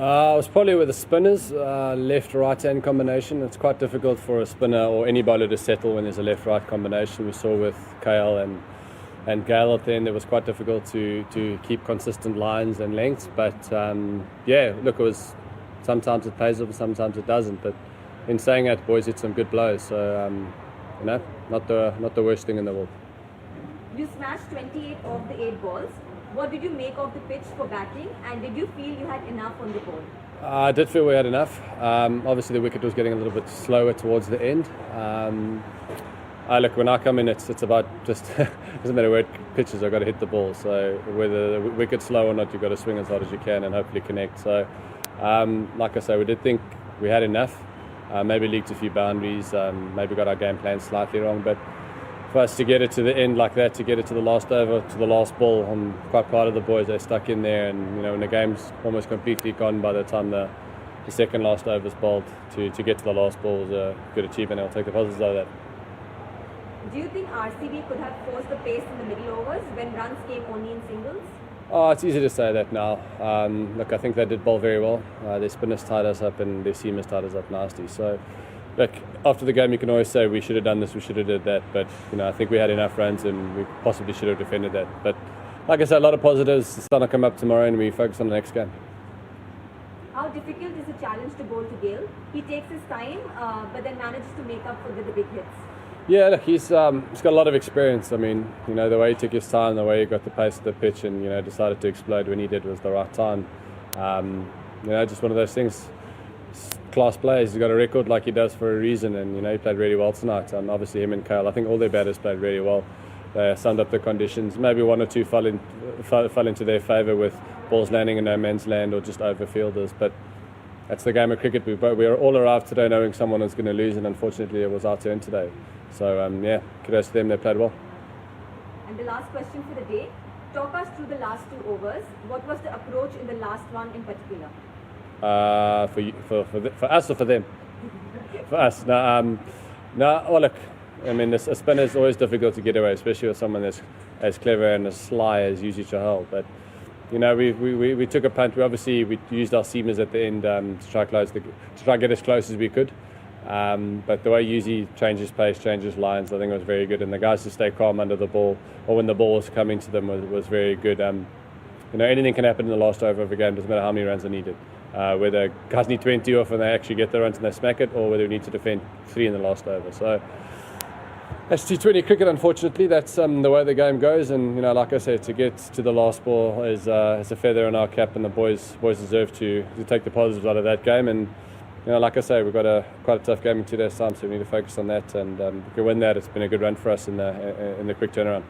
I was probably with the spinners, left-right hand combination. It's quite difficult for a spinner or any bowler to settle when there's a left-right combination. We saw with KL and Gale at the end, it was quite difficult to keep consistent lines and lengths. But yeah, look, it was sometimes it pays off, sometimes it doesn't. But in saying that, boys hit some good blows, so not the worst thing in the world. You smashed 28 of the 8 balls. What did you make of the pitch for batting, and did you feel you had enough on the ball? I did feel we had enough. Obviously, the wicket was getting a little bit slower towards the end. Look, when I come in, it's about just doesn't matter where it pitches. I've got to hit the ball. So whether the wicket's slow or not, you've got to swing as hard as you can and hopefully connect. So, like I say, we did think we had enough. Maybe leaked a few boundaries. Maybe got our game plan slightly wrong, but for us to get it to the end like that, to get it to the last over, to the last ball, I'm quite proud of the boys. They stuck in there, and when the game's almost completely gone by the time the second last over's bowled, to get to the last ball was a good achievement. I'll take the positives out of that. Do you think RCB could have forced the pace in the middle overs when runs came only in singles? Oh, it's easy to say that now. Look, I think they did bowl very well. Their spinners tied us up and their seamers tied us up nasty. So, look, after the game you can always say we should have done this, we should have did that. But, I think we had enough runs and we possibly should have defended that. But, like I said, a lot of positives. The sun will come up tomorrow and we focus on the next game. How difficult is the challenge to bowl to Gale? He takes his time, but then manages to make up for the big hits. Yeah, look, he's got a lot of experience. I mean, the way he took his time, the way he got the pace of the pitch and, decided to explode when he did was the right time. Just one of those things. Class players, he's got a record like he does for a reason, and, he played really well tonight. Obviously him and Kyle, I think all their batters played really well. They summed up the conditions. Maybe one or two fell into their favour with balls landing in no man's land or just over fielders, but that's the game of cricket. We all arrived today knowing someone was going to lose, and unfortunately it was our turn today. So, kudos to them, they played well. And the last question for the day, talk us through the last 2 overs. What was the approach in the last one in particular? For us or for them? For us. No, well, look, I mean, a spinner is always difficult to get away, especially with someone that's as clever and as sly as Yuzi Chahal. But, we took a punt. We used our seamers at the end to try get as close as we could. But the way Yuzi changed his pace, changed his lines, I think it was very good. And the guys to stay calm under the ball, or when the ball was coming to them, was very good. Anything can happen in the last over of a game, doesn't matter how many runs are needed. Whether guys need 20 off and they actually get the runs and they smack it, or whether we need to defend 3 in the last over. So that's T20 cricket, unfortunately. That's the way the game goes. And, like I said, to get to the last ball is a feather in our cap, and the boys deserve to take the positives out of that game. And, like I say, we've got quite a tough game in 2 days' time, so we need to focus on that. And if we win that, it's been a good run for us in the quick turnaround.